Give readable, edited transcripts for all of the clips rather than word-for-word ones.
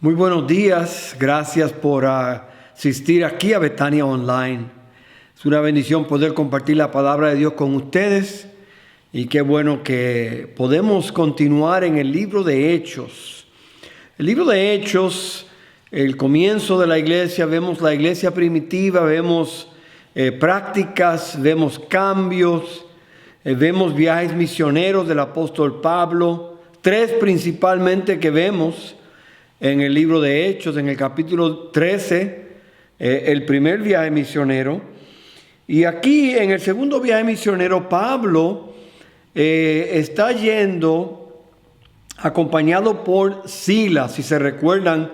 Muy buenos días, gracias por asistir aquí a Betania Online. Es una bendición poder compartir la palabra de Dios con ustedes y qué bueno que podemos continuar en el libro de Hechos. El libro de Hechos, el comienzo de la iglesia, vemos la iglesia primitiva, vemos prácticas, vemos cambios, vemos viajes misioneros del apóstol Pablo, tres principalmente que vemos en el libro de Hechos, en el capítulo 13, el primer viaje misionero. Y aquí, en el segundo viaje misionero, Pablo está yendo acompañado por Silas. Si se recuerdan,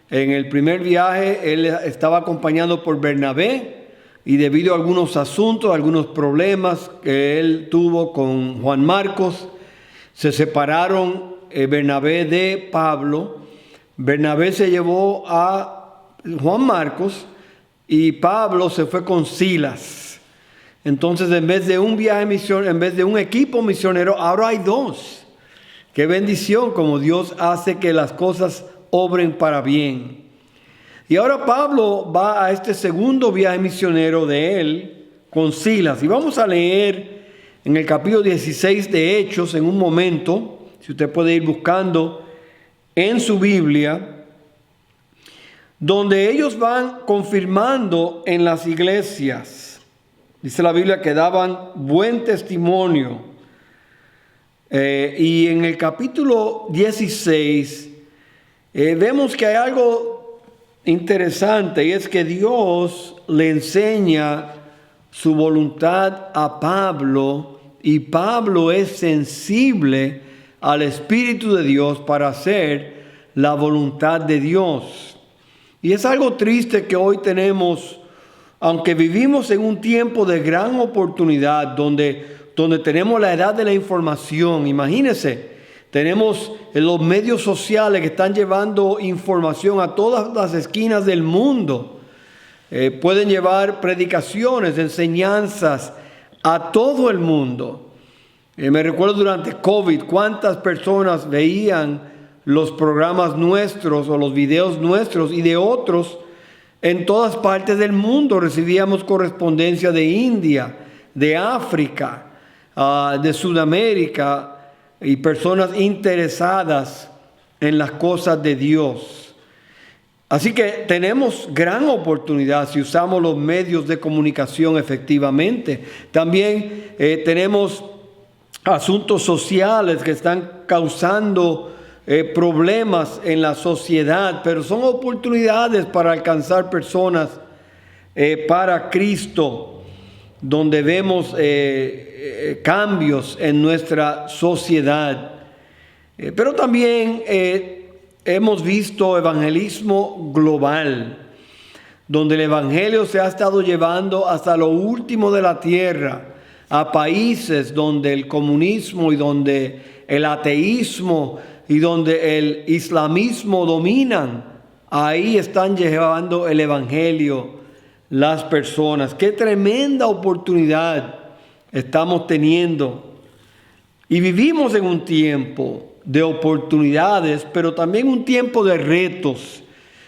en el primer viaje, él estaba acompañado por Bernabé, y debido a algunos asuntos, algunos problemas que él tuvo con Juan Marcos, se separaron Bernabé de Pablo. Bernabé se llevó a Juan Marcos y Pablo se fue con Silas. Entonces, en vez de un viaje misionero, en vez de un equipo misionero, ahora hay dos. Qué bendición como Dios hace que las cosas obren para bien. Y ahora Pablo va a este segundo viaje misionero de él con Silas. Y vamos a leer en el capítulo 16 de Hechos en un momento, si usted puede ir buscando en su Biblia, donde ellos van confirmando en las iglesias. Dice la Biblia que daban buen testimonio. Y en el capítulo 16 vemos que hay algo interesante, y es que Dios le enseña su voluntad a Pablo, y Pablo es sensible al Espíritu de Dios para hacer la voluntad de Dios. Y es algo triste que hoy tenemos, aunque vivimos en un tiempo de gran oportunidad, donde tenemos la edad de la información. Imagínense, tenemos los medios sociales que están llevando información a todas las esquinas del mundo. Pueden llevar predicaciones, enseñanzas a todo el mundo. Me recuerdo durante COVID cuántas personas veían los programas nuestros o los videos nuestros y de otros en todas partes del mundo. Recibíamos correspondencia de India, de África, de Sudamérica, y personas interesadas en las cosas de Dios. Así que tenemos gran oportunidad si usamos los medios de comunicación efectivamente. También tenemos asuntos sociales que están causando problemas en la sociedad, pero son oportunidades para alcanzar personas para Cristo, donde vemos cambios en nuestra sociedad. Pero también hemos visto evangelismo global, donde el evangelio se ha estado llevando hasta lo último de la tierra, a países donde el comunismo y donde el ateísmo y donde el islamismo dominan. Ahí están llevando el evangelio las personas. Qué tremenda oportunidad estamos teniendo. Y vivimos en un tiempo de oportunidades, pero también un tiempo de retos.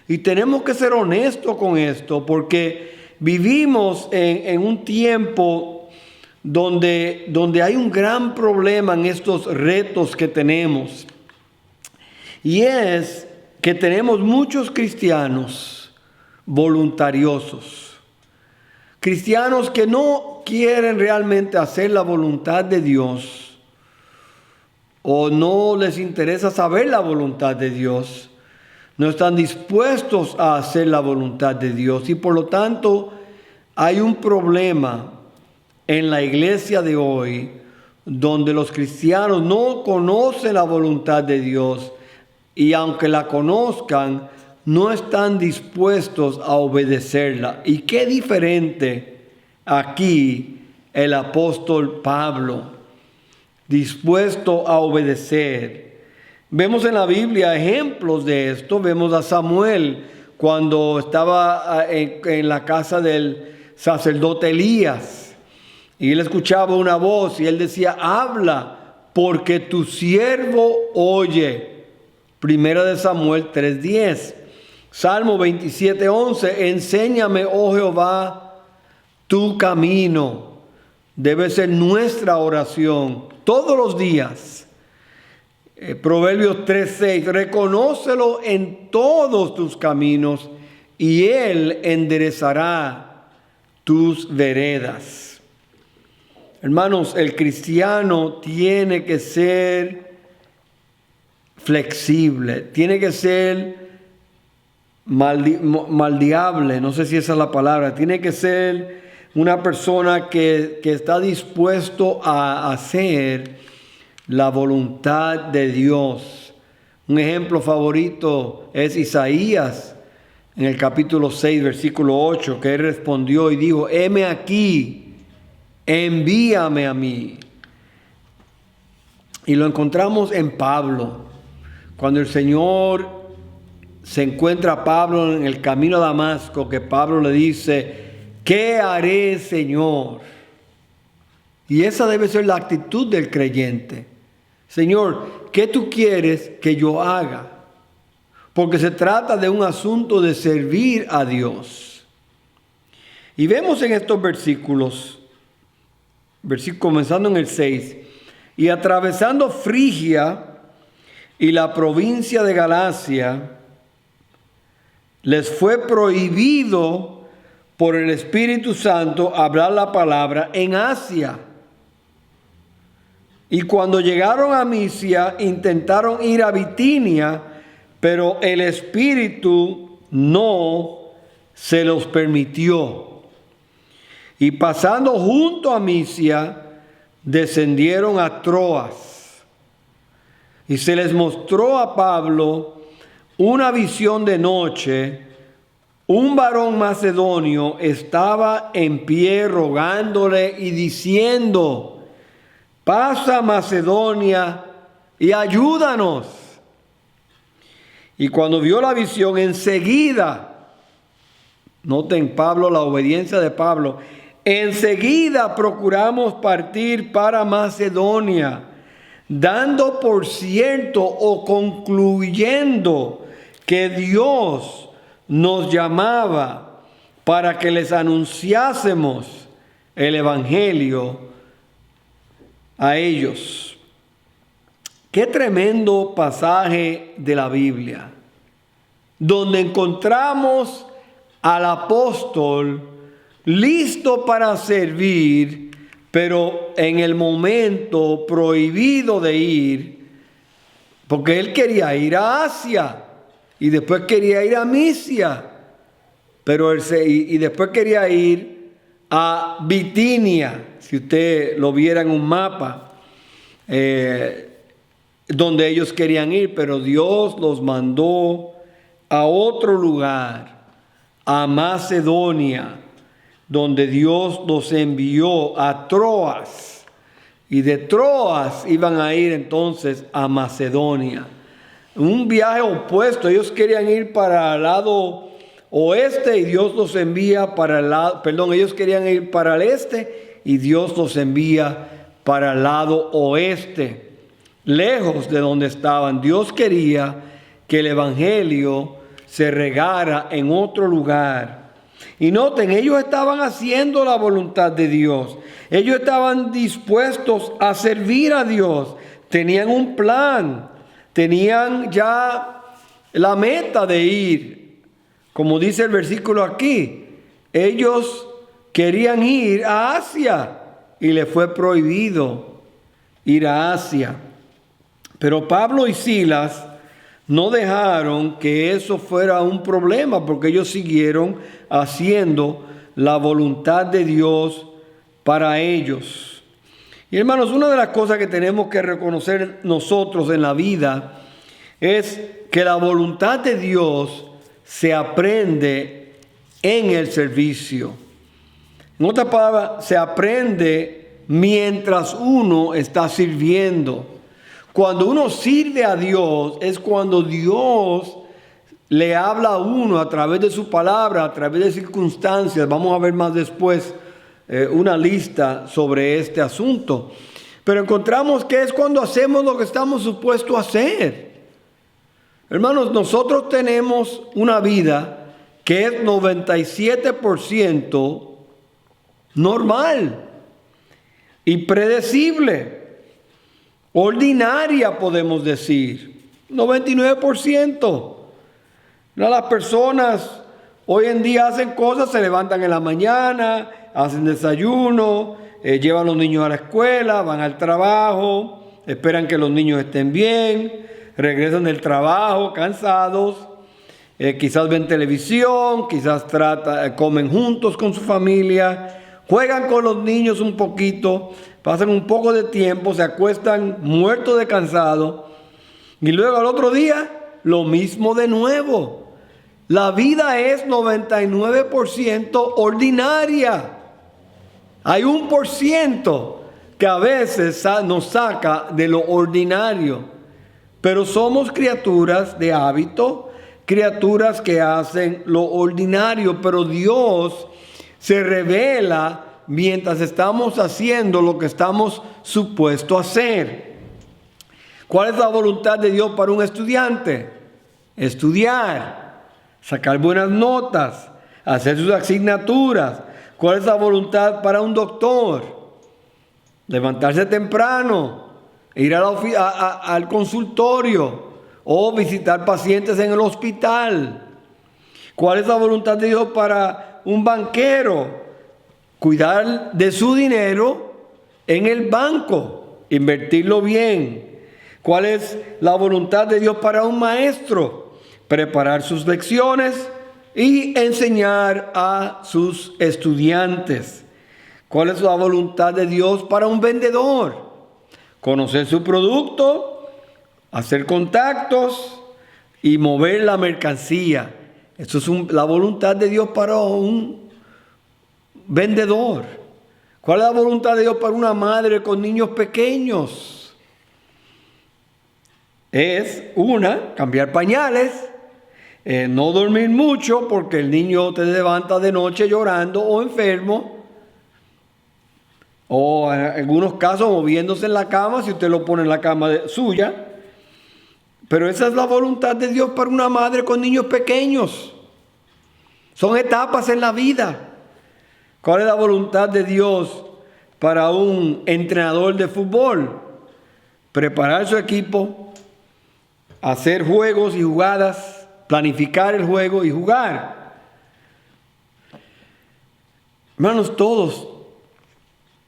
Y tenemos que ser honestos con esto, porque vivimos en un tiempo donde hay un gran problema en estos retos que tenemos. Y es que tenemos muchos cristianos voluntariosos. Cristianos que no quieren realmente hacer la voluntad de Dios, o no les interesa saber la voluntad de Dios. No están dispuestos a hacer la voluntad de Dios. Y por lo tanto hay un problema en la iglesia de hoy, donde los cristianos no conocen la voluntad de Dios, y aunque la conozcan, no están dispuestos a obedecerla. Y qué diferente aquí el apóstol Pablo, dispuesto a obedecer. Vemos en la Biblia ejemplos de esto. Vemos a Samuel cuando estaba en la casa del sacerdote Elías. Y él escuchaba una voz y él decía: habla, porque tu siervo oye. Primera de Samuel 3:10. Salmo 27:11. Enséñame, oh Jehová, tu camino. Debe ser nuestra oración todos los días. Proverbios 3:6. Reconócelo en todos tus caminos y Él enderezará tus veredas. Hermanos, el cristiano tiene que ser flexible, tiene que ser maldeable, no sé si esa es la palabra, tiene que ser una persona que está dispuesto a hacer la voluntad de Dios. Un ejemplo favorito es Isaías, en el capítulo 6, versículo 8, que él respondió y dijo: heme aquí, envíame a mí. Y lo encontramos en Pablo. Cuando el Señor se encuentra a Pablo en el camino a Damasco, que Pablo le dice: ¿qué haré, Señor? Y esa debe ser la actitud del creyente. Señor, ¿qué tú quieres que yo haga? Porque se trata de un asunto de servir a Dios. Y vemos en estos versículos, comenzando en el 6, y atravesando Frigia y la provincia de Galacia, les fue prohibido por el Espíritu Santo hablar la palabra en Asia. Y cuando llegaron a Misia, intentaron ir a Bitinia, pero el Espíritu no se los permitió. Y pasando junto a Misia, descendieron a Troas. Y se les mostró a Pablo una visión de noche. Un varón macedonio estaba en pie rogándole y diciendo: pasa Macedonia y ayúdanos. Y cuando vio la visión, enseguida, noten Pablo, la obediencia de Pablo, enseguida procuramos partir para Macedonia, dando por cierto o concluyendo que Dios nos llamaba para que les anunciásemos el evangelio a ellos. Qué tremendo pasaje de la Biblia, donde encontramos al apóstol listo para servir, pero en el momento prohibido de ir, porque él quería ir a Asia y después quería ir a Misia, pero y después quería ir a Bitinia, si usted lo viera en un mapa, donde ellos querían ir, pero Dios los mandó a otro lugar, a Macedonia, donde Dios los envió a Troas, y de Troas iban a ir entonces a Macedonia. Un viaje opuesto, ellos querían ir para el lado oeste y Dios los envía para el lado, ellos querían ir para el este y Dios los envía para el lado oeste, lejos de donde estaban. Dios quería que el evangelio se regara en otro lugar. Y noten, ellos estaban haciendo la voluntad de Dios. Ellos estaban dispuestos a servir a Dios. Tenían un plan. Tenían ya la meta de ir. Como dice el versículo aquí, ellos querían ir a Asia y les fue prohibido ir a Asia. Pero Pablo y Silas no dejaron que eso fuera un problema, porque ellos siguieron haciendo la voluntad de Dios para ellos. Y hermanos, una de las cosas que tenemos que reconocer nosotros en la vida es que la voluntad de Dios se aprende en el servicio. En otras palabras, se aprende mientras uno está sirviendo. Cuando uno sirve a Dios es cuando Dios le habla a uno a través de su palabra, a través de circunstancias. Vamos a ver más después una lista sobre este asunto. Pero encontramos que es cuando hacemos lo que estamos supuestos a hacer. Hermanos, nosotros tenemos una vida que es 97% normal y predecible, ordinaria podemos decir, 99%. Las personas hoy en día hacen cosas, se levantan en la mañana, hacen desayuno, llevan a los niños a la escuela, van al trabajo, esperan que los niños estén bien, regresan del trabajo cansados, quizás ven televisión, quizás comen juntos con su familia, juegan con los niños un poquito, pasan un poco de tiempo, se acuestan muertos de cansado y luego al otro día lo mismo de nuevo. La vida es 99% ordinaria. Hay 1% que a veces nos saca de lo ordinario, pero somos criaturas de hábito, criaturas que hacen lo ordinario, pero Dios se revela mientras estamos haciendo lo que estamos supuestos a hacer. ¿Cuál es la voluntad de Dios para un estudiante? Estudiar, sacar buenas notas, hacer sus asignaturas. ¿Cuál es la voluntad para un doctor? Levantarse temprano, ir al consultorio o visitar pacientes en el hospital. ¿Cuál es la voluntad de Dios para un banquero? Cuidar de su dinero en el banco, invertirlo bien. ¿Cuál es la voluntad de Dios para un maestro? Preparar sus lecciones y enseñar a sus estudiantes. ¿Cuál es la voluntad de Dios para un vendedor? Conocer su producto, hacer contactos y mover la mercancía. Eso es la voluntad de Dios para un vendedor. ¿Cuál es la voluntad de Dios para una madre con niños pequeños? Es cambiar pañales, no dormir mucho porque el niño te levanta de noche llorando o enfermo, o en algunos casos moviéndose en la cama si usted lo pone en la cama suya. Pero esa es la voluntad de Dios para una madre con niños pequeños. Son etapas en la vida. ¿Cuál es la voluntad de Dios para un entrenador de fútbol? Preparar su equipo, hacer juegos y jugadas, planificar el juego y jugar. Hermanos, todos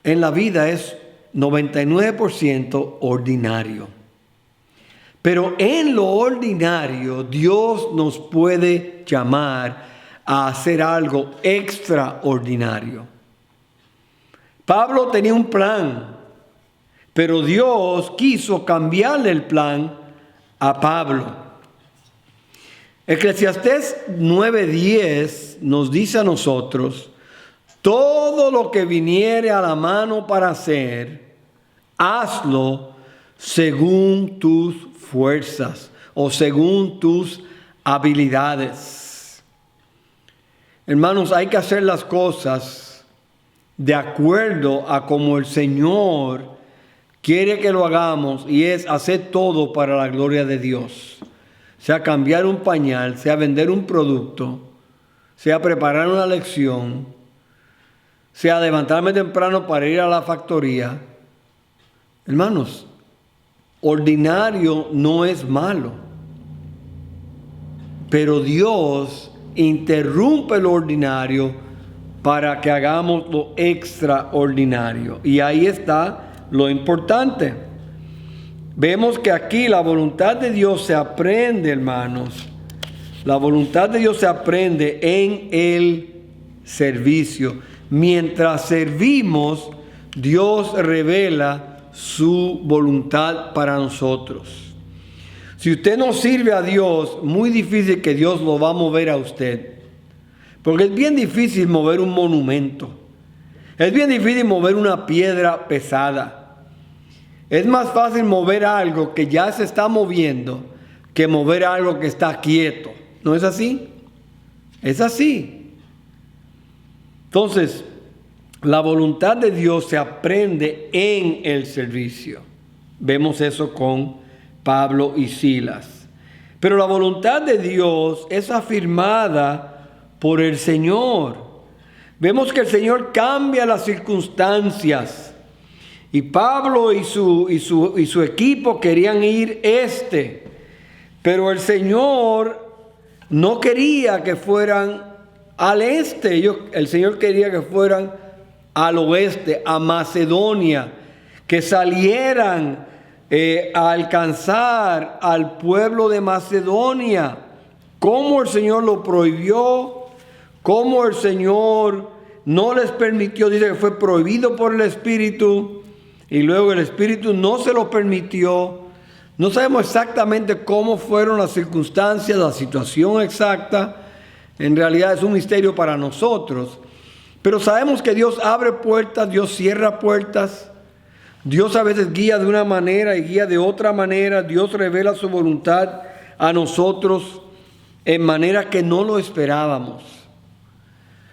en la vida es 99% ordinario. Pero en lo ordinario Dios nos puede llamar a hacer algo extraordinario. Pablo tenía un plan, pero Dios quiso cambiarle el plan a Pablo. Eclesiastés 9:10 nos dice a nosotros: todo lo que viniere a la mano para hacer, hazlo según tus fuerzas o según tus habilidades. Hermanos, hay que hacer las cosas de acuerdo a como el Señor quiere que lo hagamos, y es hacer todo para la gloria de Dios. Sea cambiar un pañal, sea vender un producto, sea preparar una lección, sea levantarme temprano para ir a la factoría. Hermanos, ordinario no es malo, pero Dios interrumpe lo ordinario para que hagamos lo extraordinario. Y ahí está lo importante. Vemos que aquí la voluntad de Dios se aprende, hermanos. La voluntad de Dios se aprende en el servicio. Mientras servimos, Dios revela su voluntad para nosotros. Si usted no sirve a Dios, muy difícil que Dios lo va a mover a usted. Porque es bien difícil mover un monumento. Es bien difícil mover una piedra pesada. Es más fácil mover algo que ya se está moviendo que mover algo que está quieto. ¿No es así? Es así. Entonces, la voluntad de Dios se aprende en el servicio. Vemos eso con Pablo y Silas. Pero la voluntad de Dios es afirmada por el Señor. Vemos que el Señor cambia las circunstancias. Y Pablo y su equipo querían ir pero el Señor no quería que fueran al este. El Señor quería que fueran al oeste, a Macedonia, que salieran a alcanzar al pueblo de Macedonia. ¿Cómo el Señor lo prohibió? ¿Cómo el Señor no les permitió? Dice que fue prohibido por el Espíritu y luego el Espíritu no se lo permitió. No sabemos exactamente cómo fueron las circunstancias, la situación exacta. En realidad es un misterio para nosotros. Pero sabemos que Dios abre puertas, Dios cierra puertas. Dios a veces guía de una manera y guía de otra manera. Dios revela su voluntad a nosotros en manera que no lo esperábamos.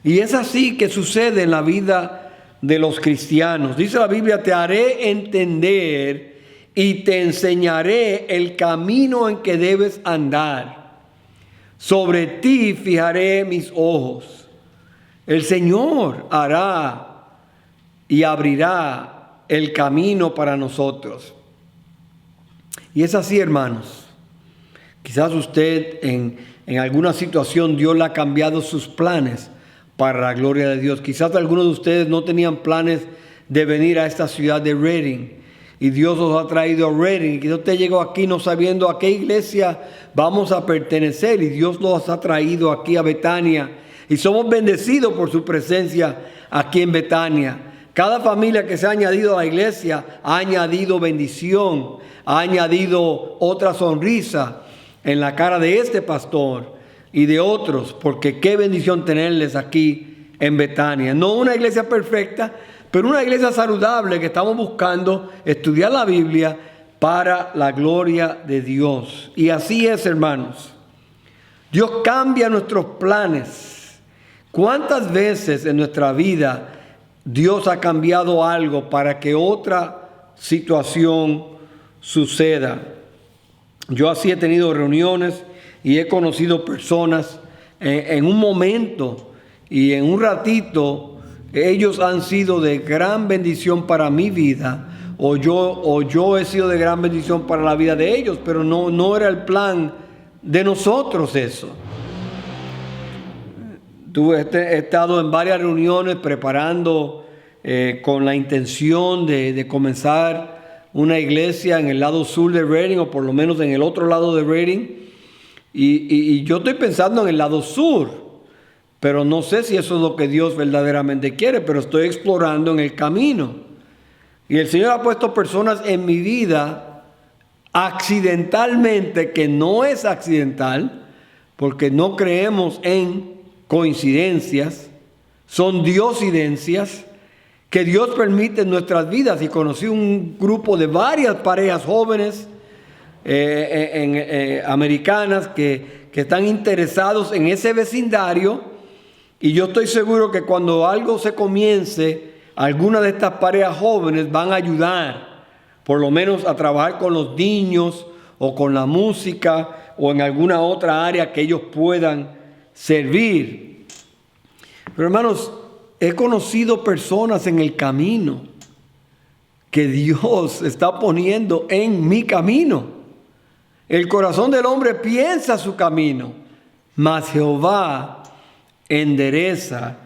Y es así que sucede en la vida de los cristianos. Dice la Biblia: te haré entender y te enseñaré el camino en que debes andar. Sobre ti fijaré mis ojos. El Señor hará y abrirá el camino para nosotros. Y es así, hermanos. Quizás usted en alguna situación Dios le ha cambiado sus planes para la gloria de Dios. Quizás algunos de ustedes no tenían planes de venir a esta ciudad de Redding y Dios los ha traído a Redding. Quizás usted llegó aquí no sabiendo a qué iglesia vamos a pertenecer y Dios los ha traído aquí a Betania y somos bendecidos por su presencia aquí en Betania. Cada familia que se ha añadido a la iglesia ha añadido bendición, ha añadido otra sonrisa en la cara de este pastor y de otros, porque qué bendición tenerles aquí en Betania. No una iglesia perfecta, pero una iglesia saludable que estamos buscando estudiar la Biblia para la gloria de Dios. Y así es, hermanos. Dios cambia nuestros planes. ¿Cuántas veces en nuestra vida Dios ha cambiado algo para que otra situación suceda? Yo así he tenido reuniones y he conocido personas en un momento y en un ratito. Ellos han sido de gran bendición para mi vida o yo he sido de gran bendición para la vida de ellos, pero no era el plan de nosotros eso. He estado en varias reuniones preparando con la intención de comenzar una iglesia en el lado sur de Redding, o por lo menos en el otro lado de Redding. Y yo estoy pensando en el lado sur, pero no sé si eso es lo que Dios verdaderamente quiere, pero estoy explorando en el camino. Y el Señor ha puesto personas en mi vida accidentalmente, que no es accidental, porque no creemos en coincidencias, son diosidencias que Dios permite en nuestras vidas. Y conocí un grupo de varias parejas jóvenes americanas que están interesados en ese vecindario, y yo estoy seguro que cuando algo se comience, algunas de estas parejas jóvenes van a ayudar, por lo menos a trabajar con los niños o con la música o en alguna otra área que ellos puedan servir. Pero hermanos, he conocido personas en el camino que Dios está poniendo en mi camino. El corazón del hombre piensa su camino, mas Jehová endereza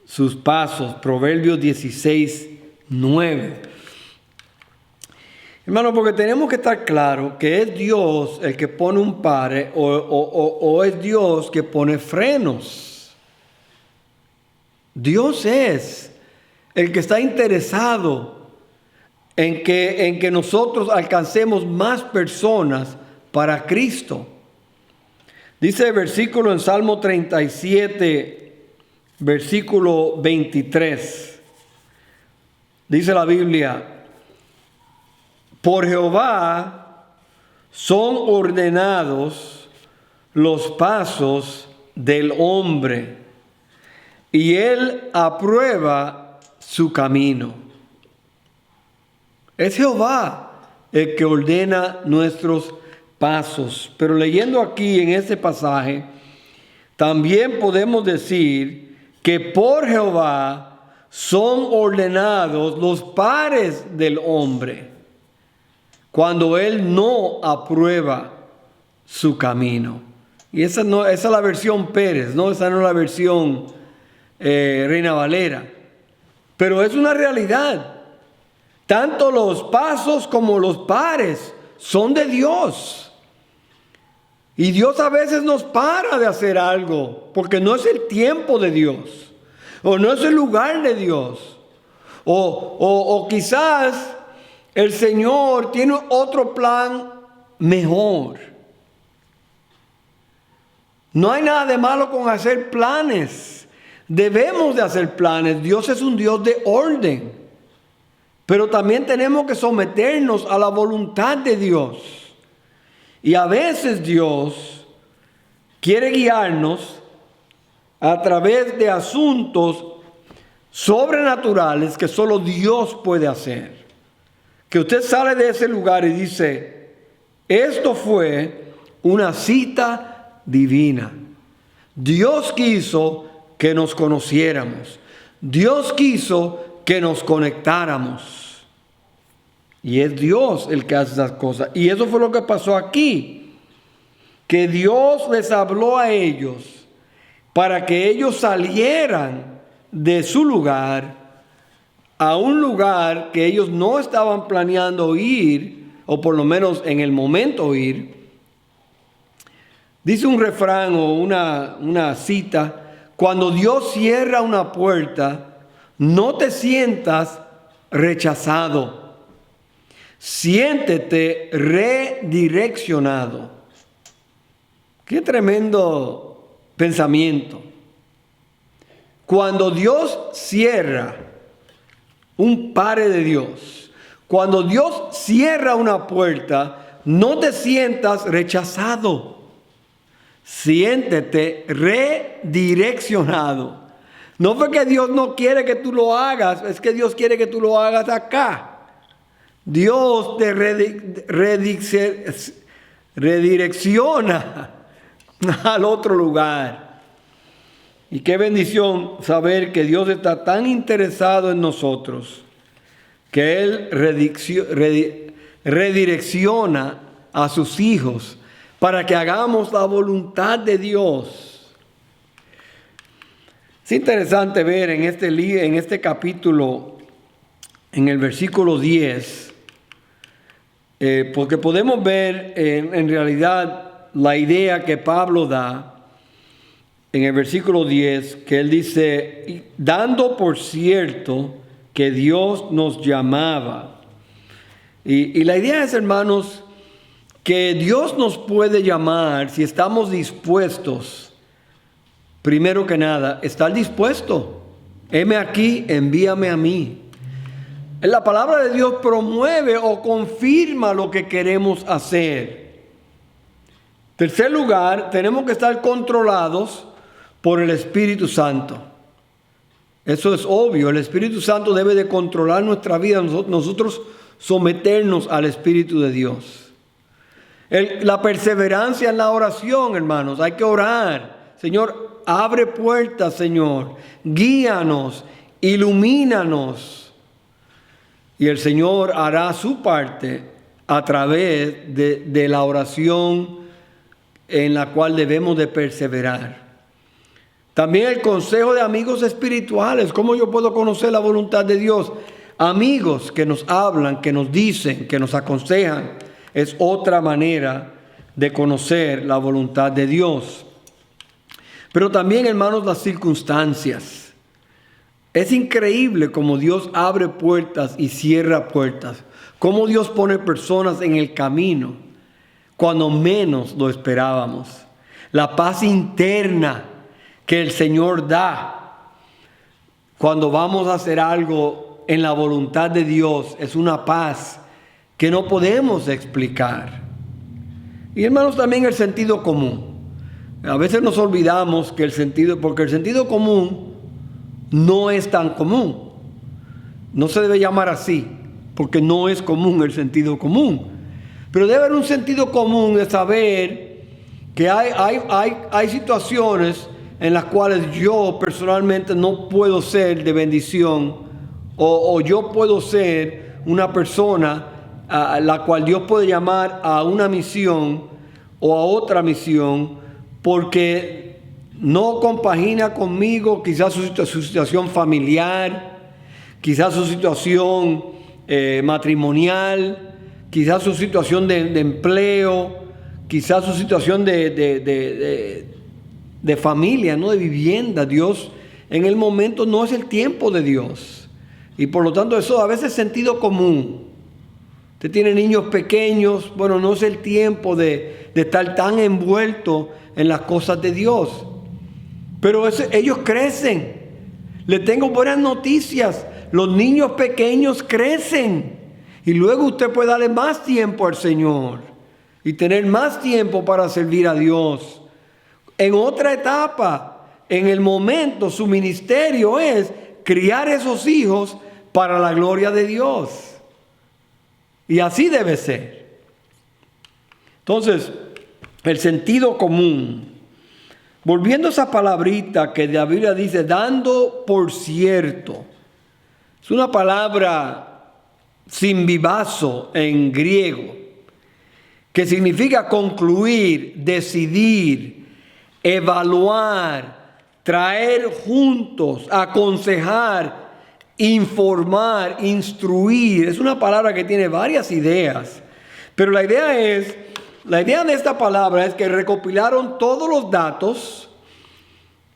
sus pasos. Proverbios 16:9. Hermano, porque tenemos que estar claros que es Dios el que pone un pare o es Dios que pone frenos. Dios es el que está interesado en que nosotros alcancemos más personas para Cristo. Dice el versículo en Salmo 37, versículo 23. Dice la Biblia: por Jehová son ordenados los pasos del hombre, y él aprueba su camino. Es Jehová el que ordena nuestros pasos. Pero leyendo aquí en este pasaje, también podemos decir que por Jehová son ordenados los pares del hombre cuando él no aprueba su camino. Y esa es la versión Pérez, ¿no? Esa no es la versión Reina Valera. Pero es una realidad. Tanto los pasos como los pares son de Dios. Y Dios a veces nos para de hacer algo porque no es el tiempo de Dios. O no es el lugar de Dios. O quizás el Señor tiene otro plan mejor. No hay nada de malo con hacer planes. Debemos de hacer planes. Dios es un Dios de orden. Pero también tenemos que someternos a la voluntad de Dios. Y a veces Dios quiere guiarnos a través de asuntos sobrenaturales que solo Dios puede hacer. Que usted sale de ese lugar y dice, esto fue una cita divina. Dios quiso que nos conociéramos. Dios quiso que nos conectáramos. Y es Dios el que hace esas cosas. Y eso fue lo que pasó aquí. Que Dios les habló a ellos para que ellos salieran de su lugar a un lugar que ellos no estaban planeando ir, o por lo menos en el momento ir. Dice un refrán o una cita: cuando Dios cierra una puerta, no te sientas rechazado. Siéntete redireccionado. Qué tremendo pensamiento. Cuando Dios cierra un pare de Dios, cuando Dios cierra una puerta, no te sientas rechazado. Siéntete redireccionado. No fue que Dios no quiere que tú lo hagas, es que Dios quiere que tú lo hagas acá. Dios te redirecciona al otro lugar. Y qué bendición saber que Dios está tan interesado en nosotros que Él redirecciona a sus hijos para que hagamos la voluntad de Dios. Es interesante ver en este capítulo, en el versículo 10, porque podemos ver en realidad la idea que Pablo da en el versículo 10, que él dice, dando por cierto que Dios nos llamaba. Y la idea es, hermanos, que Dios nos puede llamar si estamos dispuestos. Primero que nada, estar dispuesto. Heme aquí, envíame a mí. La palabra de Dios promueve o confirma lo que queremos hacer. Tercer lugar, tenemos que estar controlados por el Espíritu Santo. Eso es obvio. El Espíritu Santo debe de controlar nuestra vida. Nosotros someternos al Espíritu de Dios. La perseverancia en la oración, hermanos. Hay que orar. Señor, abre puertas, Señor. Guíanos, ilumínanos. Y el Señor hará su parte a través de la oración en la cual debemos de perseverar. También el consejo de amigos espirituales. ¿Cómo yo puedo conocer la voluntad de Dios? Amigos que nos hablan, que nos dicen, que nos aconsejan. Es otra manera de conocer la voluntad de Dios. Pero también, hermanos, las circunstancias. Es increíble cómo Dios abre puertas y cierra puertas. Cómo Dios pone personas en el camino cuando menos lo esperábamos. La paz interna que el Señor da cuando vamos a hacer algo en la voluntad de Dios es una paz que no podemos explicar. Y hermanos, también el sentido común. A veces nos olvidamos que porque el sentido común no es tan común. No se debe llamar así, porque no es común el sentido común. Pero debe haber un sentido común de saber que hay situaciones en las cuales yo personalmente no puedo ser de bendición o yo puedo ser una persona a la cual Dios puede llamar a una misión o a otra misión porque no compagina conmigo quizás su situación familiar, quizás su situación matrimonial, quizás su situación de empleo, quizás su situación de familia, ¿no? De vivienda. Dios en el momento no es el tiempo de Dios. Y por lo tanto eso a veces es sentido común. Usted tiene niños pequeños, bueno, no es el tiempo de estar tan envuelto en las cosas de Dios. Pero ellos crecen. Les tengo buenas noticias. Los niños pequeños crecen. Y luego usted puede darle más tiempo al Señor. Y tener más tiempo para servir a Dios. En otra etapa, en el momento, su ministerio es criar esos hijos para la gloria de Dios. Y así debe ser. Entonces, el sentido común. Volviendo a esa palabrita que la Biblia dice, dando por cierto. Es una palabra sin vivazo en griego, que significa concluir, decidir, evaluar, traer juntos, aconsejar, informar, instruir. Es una palabra que tiene varias ideas. Pero la idea de esta palabra es que recopilaron todos los datos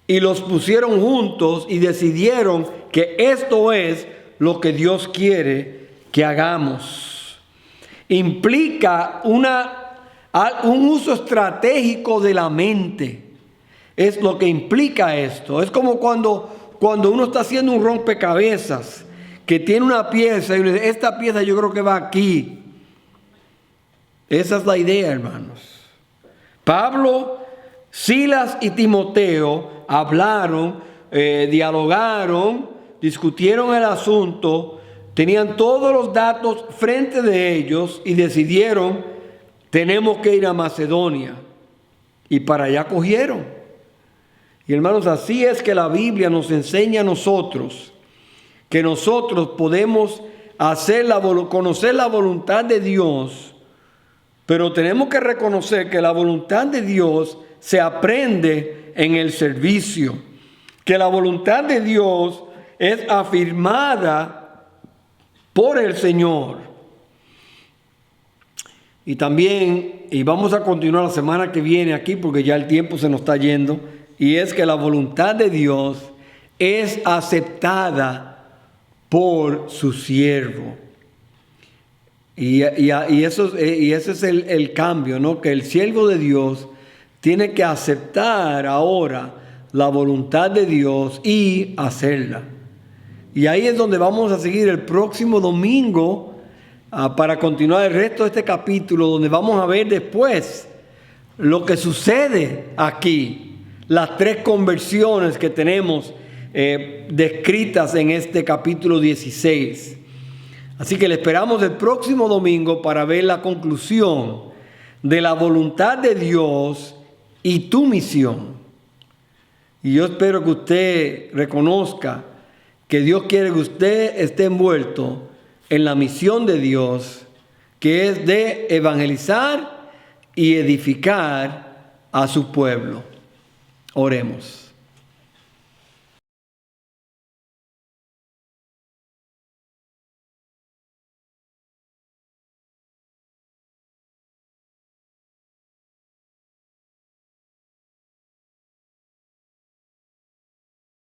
y los pusieron juntos y decidieron que esto es lo que Dios quiere que hagamos. Implica un uso estratégico de la mente. Es lo que implica esto. Es como cuando uno está haciendo un rompecabezas que tiene una pieza y uno dice, esta pieza yo creo que va aquí. Esa es la idea, hermanos. Pablo, Silas y Timoteo hablaron, dialogaron, discutieron el asunto, tenían todos los datos frente de ellos y decidieron, tenemos que ir a Macedonia. Y para allá cogieron. Y hermanos, así es que la Biblia nos enseña a nosotros que nosotros podemos conocer la voluntad de Dios, pero tenemos que reconocer que la voluntad de Dios se aprende en el servicio, que la voluntad de Dios es afirmada por el Señor. Y también, y vamos a continuar la semana que viene aquí porque ya el tiempo se nos está yendo, y es que la voluntad de Dios es aceptada por su siervo. Y ese es el cambio, ¿no? Que el siervo de Dios tiene que aceptar ahora la voluntad de Dios y hacerla. Y ahí es donde vamos a seguir el próximo domingo para continuar el resto de este capítulo, donde vamos a ver después lo que sucede aquí. Las 3 conversiones que tenemos descritas en este capítulo 16. Así que le esperamos el próximo domingo para ver la conclusión de la voluntad de Dios y tu misión. Y yo espero que usted reconozca que Dios quiere que usted esté envuelto en la misión de Dios, que es de evangelizar y edificar a su pueblo. Oremos.